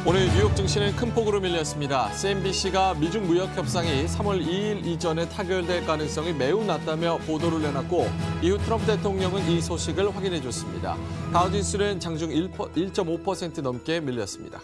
오늘 뉴욕 증시는 큰 폭으로 밀렸습니다. CNBC가 미중 무역 협상이 3월 2일 이전에 타결될 가능성이 매우 낮다며 보도를 내놨고 이후 트럼프 대통령은 이 소식을 확인해줬습니다. 다우지수는 장중 1.5% 넘게 밀렸습니다.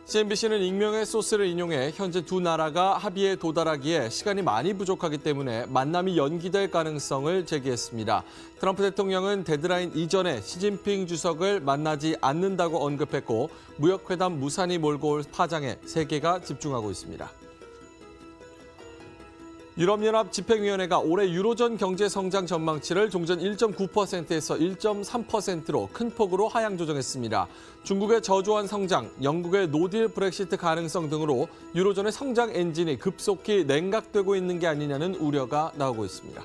CNBC는 익명의 소스를 인용해 현재 두 나라가 합의에 도달하기에 시간이 많이 부족하기 때문에 만남이 연기될 가능성을 제기했습니다. 트럼프 대통령은 데드라인 이전에 시진핑 주석을 만나지 않는다고 언급했고 무역회담 무산이 몰고 올 파장에 세계가 집중하고 있습니다. 유럽연합 집행위원회가 올해 유로존 경제 성장 전망치를 종전 1.9%에서 1.3%로 큰 폭으로 하향 조정했습니다. 중국의 저조한 성장, 영국의 노딜 브렉시트 가능성 등으로 유로존의 성장 엔진이 급속히 냉각되고 있는 게 아니냐는 우려가 나오고 있습니다.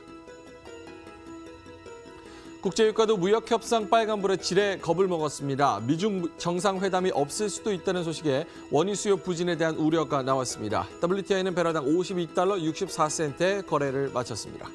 국제유가도 무역협상 빨간불에 지레 겁을 먹었습니다. 미중 정상회담이 없을 수도 있다는 소식에 원유 수요 부진에 대한 우려가 나왔습니다. WTI는 배럴당 52달러 64센트에 거래를 마쳤습니다.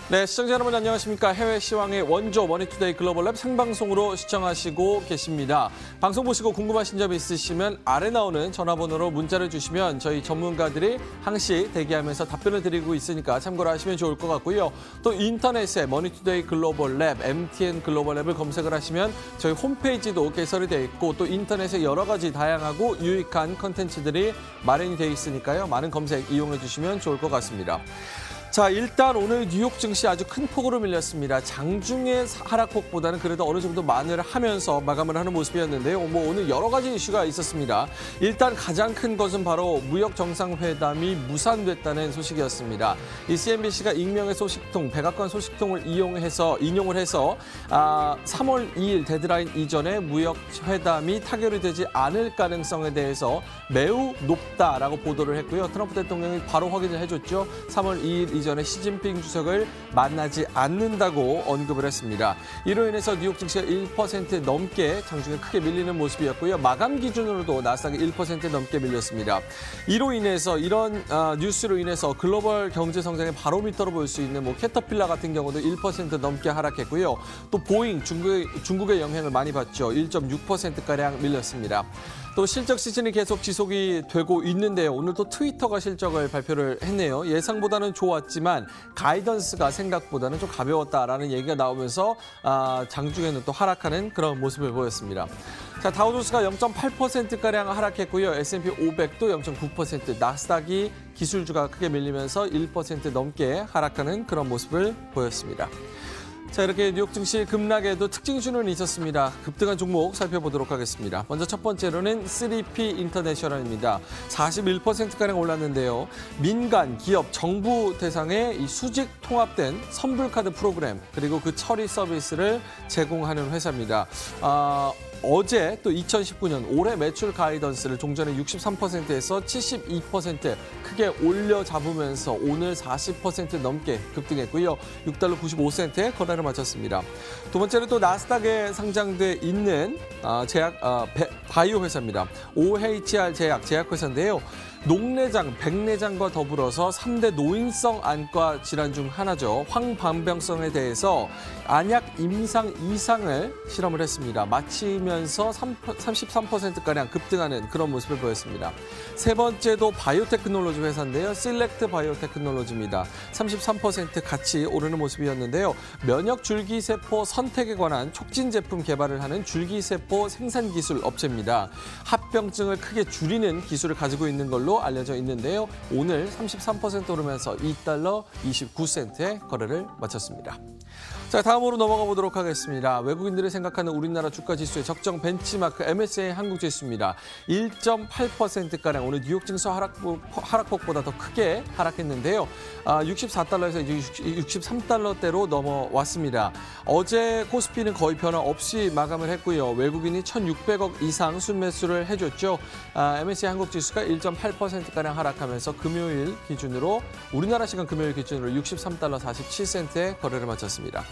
네, 시청자 여러분 안녕하십니까. 해외 시황의 원조 머니투데이 글로벌랩 생방송으로 시청하시고 계십니다. 방송 보시고 궁금하신 점 있으시면 아래 나오는 전화번호로 문자를 주시면 저희 전문가들이 항시 대기하면서 답변을 드리고 있으니까 참고를 하시면 좋을 것 같고요. 또 인터넷에 머니투데이 글로벌랩, MTN 글로벌랩을 검색을 하시면 저희 홈페이지도 개설이 되어 있고 또 인터넷에 여러 가지 다양하고 유익한 컨텐츠들이 마련이 되어 있으니까요. 많은 검색 이용해 주시면 좋을 것 같습니다. 자, 일단 오늘 뉴욕 증시 아주 큰 폭으로 밀렸습니다. 장중의 하락폭보다는 그래도 어느 정도 만회를 하면서 마감을 하는 모습이었는데요. 오늘 여러 가지 이슈가 있었습니다. 일단 가장 큰 것은 바로 무역 정상회담이 무산됐다는 소식이었습니다. 이 CNBC가 익명의 소식통, 백악관 소식통을 인용을 해서 3월 2일 데드라인 이전에 무역 회담이 타결이 되지 않을 가능성에 대해서 매우 높다라고 보도를 했고요. 트럼프 대통령이 바로 확인을 해줬죠. 3월 2일 이전에 시진핑 주석을 만나지 않는다고 언급을 했습니다. 이로 인해서 뉴욕 증시가 1% 넘게 장중에 크게 밀리는 모습이었고요. 마감 기준으로도 나스닥이 1% 넘게 밀렸습니다. 이로 인해서 이런 뉴스로 인해서 글로벌 경제 성장의 바로미터로 볼 수 있는 캐터필라 같은 경우도 1% 넘게 하락했고요. 또 보잉 중국의 영향을 많이 받죠. 1.6%가량 밀렸습니다. 또 실적 시즌이 계속 지속이 되고 있는데요. 오늘 또 트위터가 실적을 발표를 했네요. 예상보다는 좋았지만 가이던스가 생각보다는 좀 가벼웠다라는 얘기가 나오면서 장중에는 또 하락하는 그런 모습을 보였습니다. 자, 다우존스가 0.8%가량 하락했고요. S&P 500도 0.9%, 나스닥이 기술주가 크게 밀리면서 1% 넘게 하락하는 그런 모습을 보였습니다. 자, 이렇게 뉴욕 증시 급락에도 특징주는 있었습니다. 급등한 종목 살펴보도록 하겠습니다. 먼저 첫 번째로는 3P 인터내셔널입니다. 41%가량 올랐는데요. 민간, 기업, 정부 대상의 이 수직 통합된 선불카드 프로그램 그리고 그 처리 서비스를 제공하는 회사입니다. 어제 또 2019년 올해 매출 가이던스를 종전에 63%에서 72% 크게 올려 잡으면서 오늘 40% 넘게 급등했고요. 6달러 95센트에 거래를 마쳤습니다. 두 번째는 또 나스닥에 상장돼 있는 바이오 회사입니다. OHR 제약회사인데요. 녹내장, 백내장과 더불어서 3대 노인성 안과 질환 중 하나죠. 황반병성에 대해서 안약 임상 이상을 실험을 했습니다. 마치면서 33%가량 급등하는 그런 모습을 보였습니다. 세 번째도 바이오테크놀로지 회사인데요. 실렉트 바이오테크놀로지입니다. 33% 같이 오르는 모습이었는데요. 면역 줄기세포 선택에 관한 촉진 제품 개발을 하는 줄기세포 생산 기술 업체입니다. 합병증을 크게 줄이는 기술을 가지고 있는 걸로 알려져 있는데요. 오늘 33% 오르면서 2달러 29센트에 거래를 마쳤습니다. 자, 다음으로 넘어가 보도록 하겠습니다. 외국인들이 생각하는 우리나라 주가 지수의 적정 벤치마크 MSCI 한국 지수입니다. 1.8%가량 오늘 뉴욕 증시 하락폭보다 더 크게 하락했는데요. 64달러에서 이제 63달러대로 넘어왔습니다. 어제 코스피는 거의 변화 없이 마감을 했고요. 외국인이 1,600억 이상 순매수를 해줬죠. MSCI 한국 지수가 1.8%가량 하락하면서 우리나라 시간 금요일 기준으로 63달러 47센트에 거래를 마쳤습니다.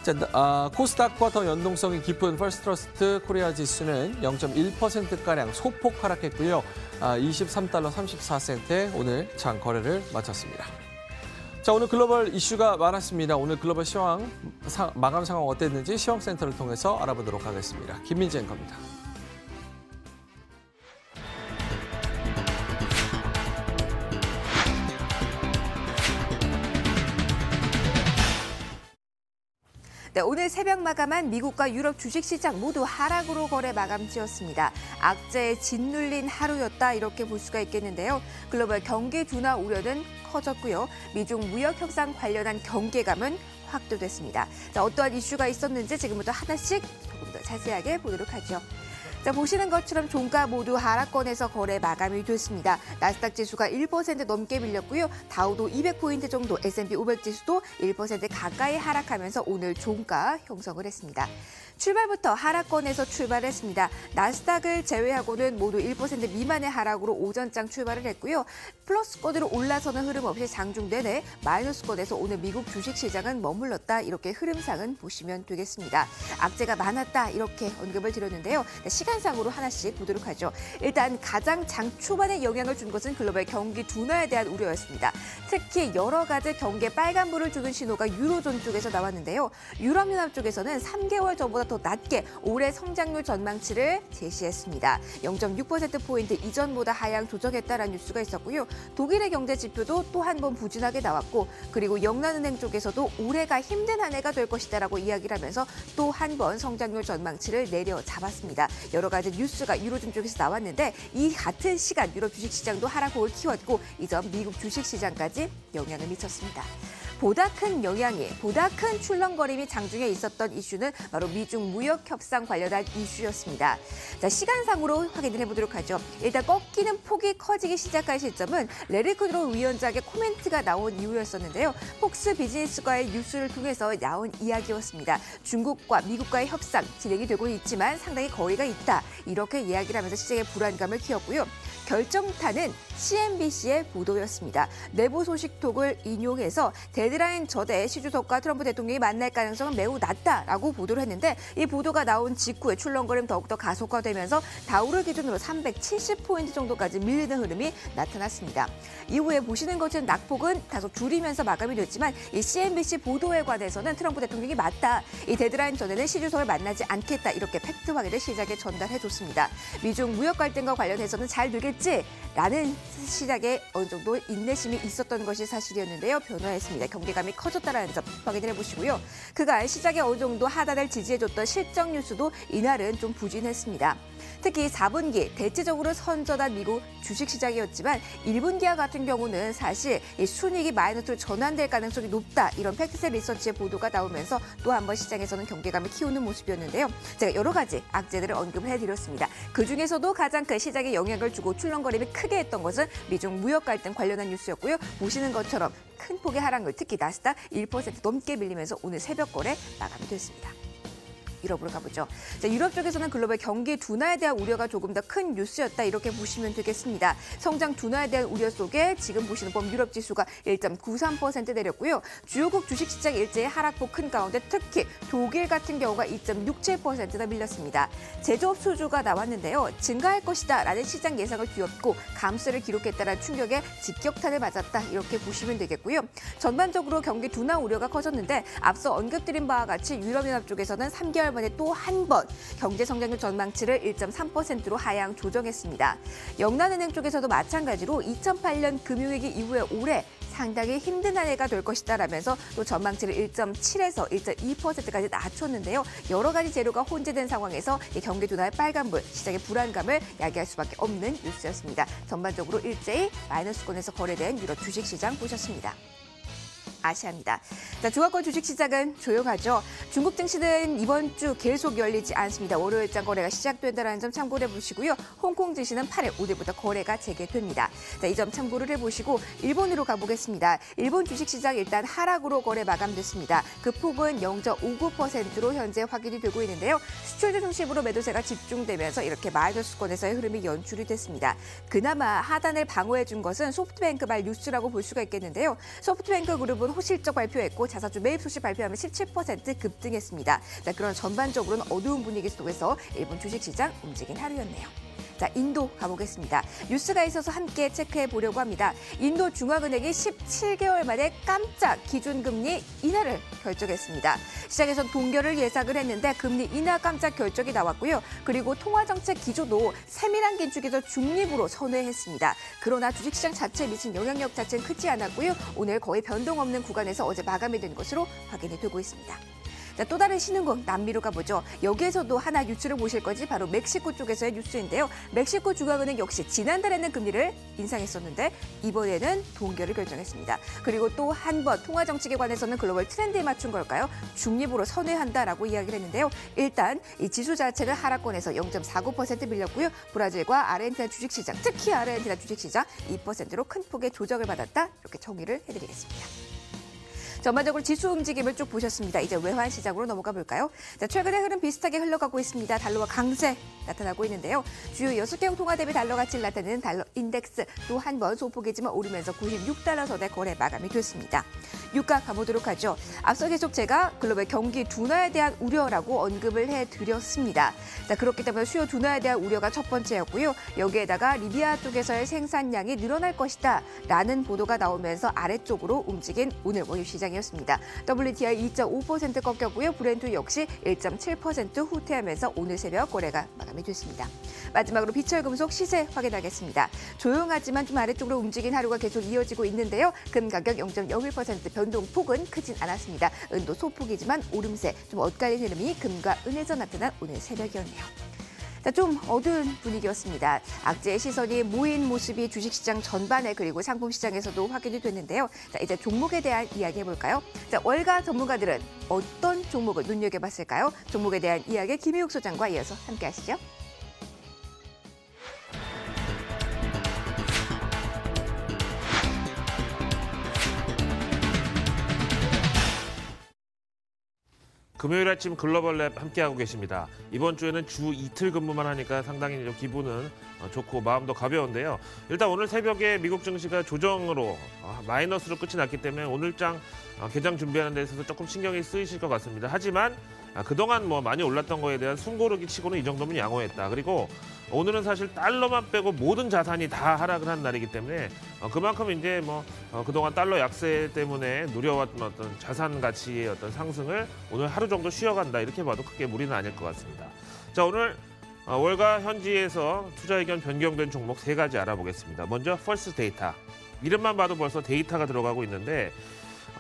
자, 코스닥과 더 연동성이 깊은 퍼스트러스트 코리아 지수는 0.1%가량 소폭 하락했고요. 23달러 34센트에 오늘 장 거래를 마쳤습니다. 자, 오늘 글로벌 이슈가 많았습니다. 오늘 글로벌 시황 마감 상황 어땠는지 시황센터를 통해서 알아보도록 하겠습니다. 김민재 앵커입니다. 네, 오늘 새벽 마감한 미국과 유럽 주식시장 모두 하락으로 거래 마감 지었습니다. 악재에 짓눌린 하루였다 이렇게 볼 수가 있겠는데요. 글로벌 경기 둔화 우려는 커졌고요. 미중 무역 협상 관련한 경계감은 확대됐습니다. 자, 어떠한 이슈가 있었는지 지금부터 하나씩 조금 더 자세하게 보도록 하죠. 자, 보시는 것처럼 종가 모두 하락권에서 거래 마감이 됐습니다. 나스닥 지수가 1% 넘게 밀렸고요. 다우도 200포인트 정도, S&P 500 지수도 1% 가까이 하락하면서 오늘 종가 형성을 했습니다. 출발부터 하락권에서 출발했습니다. 나스닥을 제외하고는 모두 1% 미만의 하락으로 오전장 출발을 했고요. 플러스권으로 올라서는 흐름 없이 장중 내내 마이너스권에서 오늘 미국 주식시장은 머물렀다. 이렇게 흐름상은 보시면 되겠습니다. 악재가 많았다. 이렇게 언급을 드렸는데요. 시간상으로 하나씩 보도록 하죠. 일단 가장 장 초반에 영향을 준 것은 글로벌 경기 둔화에 대한 우려였습니다. 특히 여러 가지 경기에 빨간불을 주는 신호가 유로존 쪽에서 나왔는데요. 유럽연합 쪽에서는 3개월 전보다 더 낮게 올해 성장률 전망치를 제시했습니다. 0.6%포인트 이전보다 하향 조정했다라는 뉴스가 있었고요. 독일의 경제 지표도 또 한 번 부진하게 나왔고, 그리고 영란은행 쪽에서도 올해가 힘든 한 해가 될 것이다라고 이야기를 하면서 또 한 번 성장률 전망치를 내려잡았습니다. 여러 가지 뉴스가 유로존 쪽에서 나왔는데 이 같은 시간 유럽 주식시장도 하락폭을 키웠고 이 점 미국 주식시장까지 영향을 미쳤습니다. 보다 큰 출렁거림이 장중에 있었던 이슈는 바로 미중 무역 협상 관련한 이슈였습니다. 자, 시간상으로 확인을 해보도록 하죠. 일단 꺾이는 폭이 커지기 시작한 시점은 레리 쿠드로 위원장의 코멘트가 나온 이후였었는데요. 폭스 비즈니스과의 뉴스를 통해서 나온 이야기였습니다. 중국과 미국과의 협상 진행이 되고 있지만 상당히 거리가 있다. 이렇게 이야기를 하면서 시장의 불안감을 키웠고요. 결정타는 CNBC의 보도였습니다. 내부 소식통을 인용해서 데드라인 전에 시 주석과 트럼프 대통령이 만날 가능성은 매우 낮다라고 보도를 했는데 이 보도가 나온 직후에 출렁거림 더욱더 가속화되면서 다우를 기준으로 370포인트 정도까지 밀리는 흐름이 나타났습니다. 이후에 보시는 것처럼 낙폭은 다소 줄이면서 마감이 됐지만 이 CNBC 보도에 관해서는 트럼프 대통령이 맞다. 이 데드라인 전에는 시 주석을 만나지 않겠다. 이렇게 팩트 확인을 시장에 전달해줬습니다. 미중 무역 갈등과 관련해서는 잘 되겠지라는 시작에 어느 정도 인내심이 있었던 것이 사실이었는데요. 변화했습니다. 경계감이 커졌다는 점 확인을 해보시고요. 그간 시장에 어느 정도 하단을 지지해줬던 실적 뉴스도 이날은 좀 부진했습니다. 특히 4분기 대체적으로 선전한 미국 주식시장이었지만 1분기와 같은 경우는 사실 이 순이익이 마이너스로 전환될 가능성이 높다. 이런 팩트셋 리서치의 보도가 나오면서 또 한 번 시장에서는 경계감을 키우는 모습이었는데요. 제가 여러 가지 악재들을 언급을 해드렸습니다. 그중에서도 가장 큰 시장에 영향을 주고 출렁거림이 크게 했던 것은 미중 무역 갈등 관련한 뉴스였고요. 보시는 것처럼 큰 폭의 하락률, 특히 나스닥 1% 넘게 밀리면서 오늘 새벽 거래 마감이 됐습니다. 유럽으로 가보죠. 자, 유럽 쪽에서는 글로벌 경기 둔화에 대한 우려가 조금 더 큰 뉴스였다 이렇게 보시면 되겠습니다. 성장 둔화에 대한 우려 속에 지금 보시는 법 유럽 지수가 1.93% 내렸고요. 주요국 주식시장 일제히 하락폭 큰 가운데 특히 독일 같은 경우가 2.67%나 밀렸습니다. 제조업 수주가 나왔는데요. 증가할 것이다 라는 시장 예상을 뒤엎고 감소를 기록했다는 충격에 직격탄을 맞았다 이렇게 보시면 되겠고요. 전반적으로 경기 둔화 우려가 커졌는데 앞서 언급드린 바와 같이 유럽연합 쪽에서는 3개월 만에 또 한 번 경제 성장률 전망치를 1.3%로 하향 조정했습니다. 영란은행 쪽에서도 마찬가지로 2008년 금융위기 이후에 올해 상당히 힘든 한 해가 될 것이다라면서 또 전망치를 1.7에서 1.2%까지 낮췄는데요. 여러 가지 재료가 혼재된 상황에서 이 경기 둔화의 빨간불, 시장의 불안감을 야기할 수밖에 없는 뉴스였습니다. 전반적으로 일제히 마이너스권에서 거래된 유럽 주식시장 보셨습니다. 아시아입니다. 자, 중화권 주식시장은 조용하죠. 중국 증시는 이번 주 계속 열리지 않습니다. 월요일장 거래가 시작된다는 점 참고를 해보시고요. 홍콩 증시는 8일 오늘부터 거래가 재개됩니다. 자, 이 점 참고를 해보시고 일본으로 가보겠습니다. 일본 주식시장 일단 하락으로 거래 마감됐습니다. 그 폭은 0.59%로 현재 확인이 되고 있는데요. 수출주 중심으로 매도세가 집중되면서 이렇게 마이너스권에서의 흐름이 연출이 됐습니다. 그나마 하단을 방어해준 것은 소프트뱅크발 뉴스라고 볼 수가 있겠는데요. 소프트뱅크 그룹은 기업은 호실적 발표했고 자사주 매입 소식 발표하면 17% 급등했습니다. 자, 그런 전반적으로는 어두운 분위기 속에서 일본 주식시장 움직인 하루였네요. 자, 인도 가보겠습니다. 뉴스가 있어서 함께 체크해 보려고 합니다. 인도 중앙은행이 17개월 만에 깜짝 기준금리 인하를 결정했습니다. 시장에선 동결을 예상을 했는데 금리 인하 깜짝 결정이 나왔고요. 그리고 통화정책 기조도 세밀한 긴축에서 중립으로 선회했습니다. 그러나 주식시장 자체에 미친 영향력 자체는 크지 않았고요. 오늘 거의 변동 없는 구간에서 어제 마감이 된 것으로 확인이 되고 있습니다. 자, 또 다른 신흥국 남미로 가보죠. 여기에서도 하나 뉴스를 보실 거지 바로 멕시코 쪽에서의 뉴스인데요. 멕시코 중앙은행 역시 지난달에는 금리를 인상했었는데 이번에는 동결을 결정했습니다. 그리고 또 한 번 통화 정책에 관해서는 글로벌 트렌드에 맞춘 걸까요? 중립으로 선회한다라고 이야기를 했는데요. 일단 이 지수 자체는 하락권에서 0.49% 밀렸고요. 브라질과 아르헨티나 주식시장, 특히 아르헨티나 주식시장 2%로 큰 폭의 조정을 받았다. 이렇게 정리를 해드리겠습니다. 전반적으로 지수 움직임을 쭉 보셨습니다. 이제 외환 시장으로 넘어가 볼까요? 자, 최근의 흐름 비슷하게 흘러가고 있습니다. 달러와 강세 나타나고 있는데요. 주요 6개국 통화 대비 달러 가치를 나타내는 달러 인덱스 또 한 번 소폭이지만 오르면서 96달러 선에 거래 마감이 됐습니다. 유가 가보도록 하죠. 앞서 계속 제가 글로벌 경기 둔화에 대한 우려라고 언급을 해드렸습니다. 자, 그렇기 때문에 수요 둔화에 대한 우려가 첫 번째였고요. 여기에다가 리비아 쪽에서의 생산량이 늘어날 것이다 라는 보도가 나오면서 아래쪽으로 움직인 오늘 원유 시장이었습니다. WTI 2.5% 꺾였고요. 브렌트 역시 1.7% 후퇴하면서 오늘 새벽 거래가 마감이 됐습니다. 마지막으로 비철금속 시세 확인하겠습니다. 조용하지만 좀 아래쪽으로 움직인 하루가 계속 이어지고 있는데요. 금 가격 0.01% 변동폭은 크진 않았습니다. 은도 소폭이지만 오름세 좀 엇갈린 흐름이 금과 은에서 나타난 오늘 새벽이었네요. 자, 좀 어두운 분위기였습니다. 악재의 시선이 모인 모습이 주식시장 전반에 그리고 상품시장에서도 확인이 됐는데요. 자, 이제 종목에 대한 이야기 해볼까요? 자, 월가 전문가들은 어떤 종목을 눈여겨봤을까요? 종목에 대한 이야기 김희욱 소장과 이어서 함께 하시죠. 금요일 아침 글로벌랩 함께하고 계십니다. 이번 주에는 주 이틀 근무만 하니까 상당히 좀 기분은 좋고 마음도 가벼운데요. 일단 오늘 새벽에 미국 증시가 조정으로 마이너스로 끝이 났기 때문에 오늘장 개장 준비하는 데 있어서 조금 신경이 쓰이실 것 같습니다. 하지만 그동안 많이 올랐던 거에 대한 숨고르기 치고는 이 정도면 양호했다. 그리고 오늘은 사실 달러만 빼고 모든 자산이 다 하락을 한 날이기 때문에 그만큼 이제 그동안 달러 약세 때문에 누려왔던 어떤 자산 가치의 어떤 상승을 오늘 하루 정도 쉬어간다. 이렇게 봐도 크게 무리는 아닐 것 같습니다. 자, 오늘 월가 현지에서 투자 의견 변경된 종목 3가지 알아보겠습니다. 먼저 펄스 데이터. 이름만 봐도 벌써 데이터가 들어가고 있는데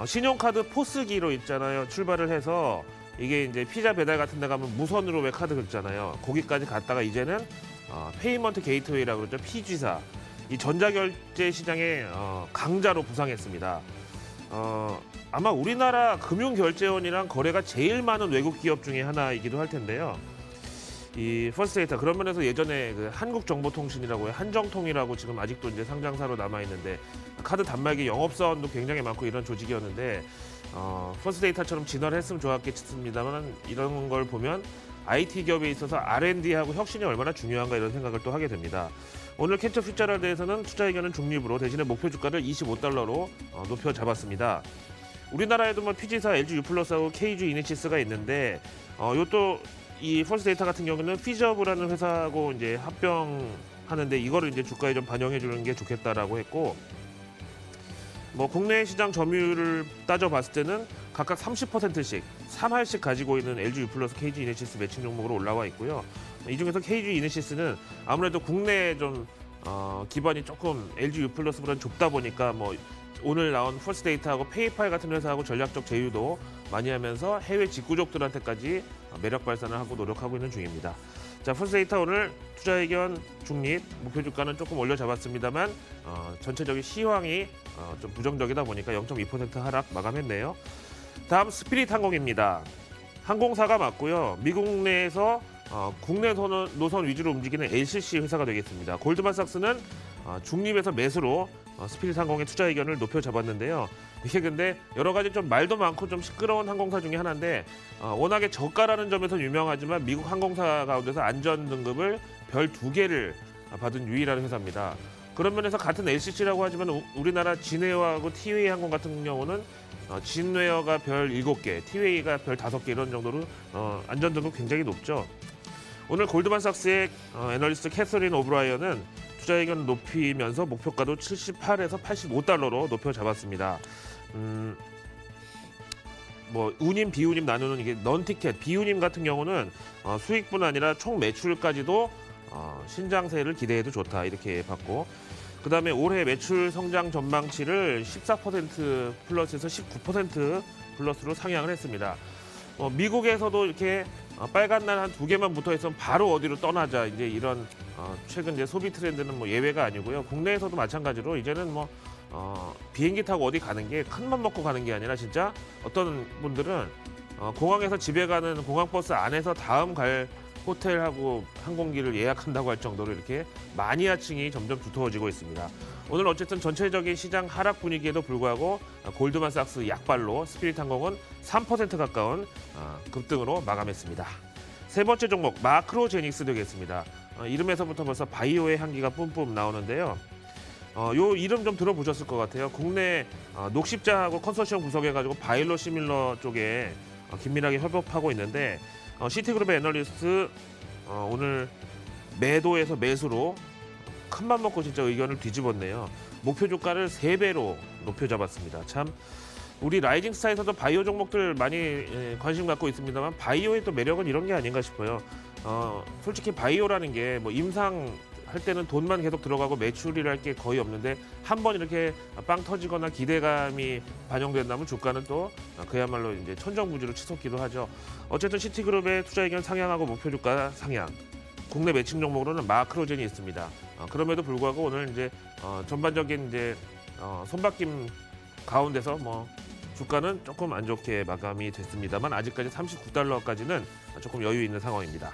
신용카드 포스기로 있잖아요. 출발을 해서 이게 이제 피자 배달 같은 데 가면 무선으로 왜 카드 긁잖아요. 거기까지 갔다가 이제는 페이먼트 게이트웨이라고 그러죠. 피G사. 이 전자결제 시장의 강자로 부상했습니다. 아마 우리나라 금융결제원이랑 거래가 제일 많은 외국 기업 중에 하나이기도 할 텐데요. 이 퍼스트데이터 그런 면에서 예전에 그 한국정보통신이라고 해요. 한정통이라고 지금 아직도 이제 상장사로 남아 있는데 카드 단말기 영업사원도 굉장히 많고 이런 조직이었는데 퍼스트데이터처럼 진화를 했으면 좋았겠습니다만 이런 걸 보면 IT 기업에 있어서 R&D하고 혁신이 얼마나 중요한가 이런 생각을 또 하게 됩니다. 오늘 캔처 퓨처럴드에서는 투자 의견은 중립으로 대신에 목표 주가를 25달러로 높여 잡았습니다. 우리나라에도 피지사, LG유플러스하고 KG 이니시스가 있는데 이것도 이 퍼스트데이터 같은 경우는 피저브라는 회사하고 이제 합병하는데 이거를 이제 주가에 좀 반영해 주는 게 좋겠다라고 했고 국내 시장 점유율을 따져봤을 때는 각각 30%씩 3할씩 가지고 있는 LG유플러스, KG 이니시스 매칭 종목으로 올라와 있고요. 이 중에서 KG 이니시스는 아무래도 국내에 좀 기반이 조금 LG유플러스보다는 좁다 보니까 오늘 나온 퍼스트데이터하고 페이팔 같은 회사하고 전략적 제휴도 많이 하면서 해외 직구족들한테까지 매력 발산을 하고 노력하고 있는 중입니다. 자, 퍼스트데이터 오늘 투자 의견 중립, 목표 주가는 조금 올려 잡았습니다만 전체적인 시황이 좀 부정적이다 보니까 0.2% 하락 마감했네요. 다음 스피릿 항공입니다. 항공사가 맞고요. 미국 내에서 국내 노선 위주로 움직이는 LCC 회사가 되겠습니다. 골드만삭스는 중립에서 매수로 스피릿 항공의 투자 의견을 높여 잡았는데요. 이게 근데 여러 가지 좀 말도 많고 좀 시끄러운 항공사 중에 하나인데 워낙에 저가라는 점에서 유명하지만 미국 항공사 가운데서 안전 등급을 별 2개를 받은 유일한 회사입니다. 그런 면에서 같은 LCC라고 하지만 우리나라 진에어하고 티웨이 항공 같은 경우는 진웨어가 별 7개, 티웨이가 별 5개 이런 정도로 안전도가 굉장히 높죠. 오늘 골드만삭스의 애널리스트 캐서린 오브라이언은 투자 의견 높이면서 목표가도 78에서 85달러로 높여 잡았습니다. 뭐 운임, 비운임 나누는 이게 넌티켓, 비운임 같은 경우는 수익뿐 아니라 총 매출까지도 신장세를 기대해도 좋다 이렇게 봤고, 그다음에 올해 매출 성장 전망치를 14% 플러스에서 19% 플러스로 상향을 했습니다. 미국에서도 이렇게 빨간 날 한 2개만 붙어 있으면 바로 어디로 떠나자 이제 이런 최근 이제 소비 트렌드는 뭐 예외가 아니고요. 국내에서도 마찬가지로 이제는 뭐 비행기 타고 어디 가는 게 큰맘 먹고 가는 게 아니라 진짜 어떤 분들은 공항에서 집에 가는 공항버스 안에서 다음 갈 호텔하고 항공기를 예약한다고 할 정도로 이렇게 마니아층이 점점 두터워지고 있습니다. 오늘 어쨌든 전체적인 시장 하락 분위기에도 불구하고 골드만삭스 약발로 스피릿항공은 3% 가까운 급등으로 마감했습니다. 세 번째 종목 마크로제닉스 되겠습니다. 이름에서부터 벌써 바이오의 향기가 뿜뿜 나오는데요. 요 이름 좀 들어보셨을 것 같아요. 국내 녹십자하고 컨소시엄 구성해가지고 바이로 시밀러 쪽에 긴밀하게 협업하고 있는데 시티그룹의 애널리스트 오늘 매도에서 매수로 큰맘 먹고 진짜 의견을 뒤집었네요. 목표 주가를 3배로 높여 잡았습니다. 참 우리 라이징스타에서도 바이오 종목들 많이 관심 갖고 있습니다만 바이오의 또 매력은 이런 게 아닌가 싶어요. 솔직히 바이오라는 게 뭐 임상 할 때는 돈만 계속 들어가고 매출이랄 게 거의 없는데 한 번 이렇게 빵 터지거나 기대감이 반영된다면 주가는 또 그야말로 이제 천정부지로 치솟기도 하죠. 어쨌든 시티그룹의 투자 의견 상향하고 목표 주가 상향. 국내 매칭 종목으로는 마크로젠이 있습니다. 그럼에도 불구하고 오늘 이제 전반적인 이제 손바뀜 가운데서 뭐 주가는 조금 안 좋게 마감이 됐습니다만 아직까지 39달러까지는 조금 여유 있는 상황입니다.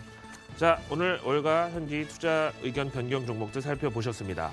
자, 오늘 월가 현지 투자 의견 변경 종목들 살펴보셨습니다.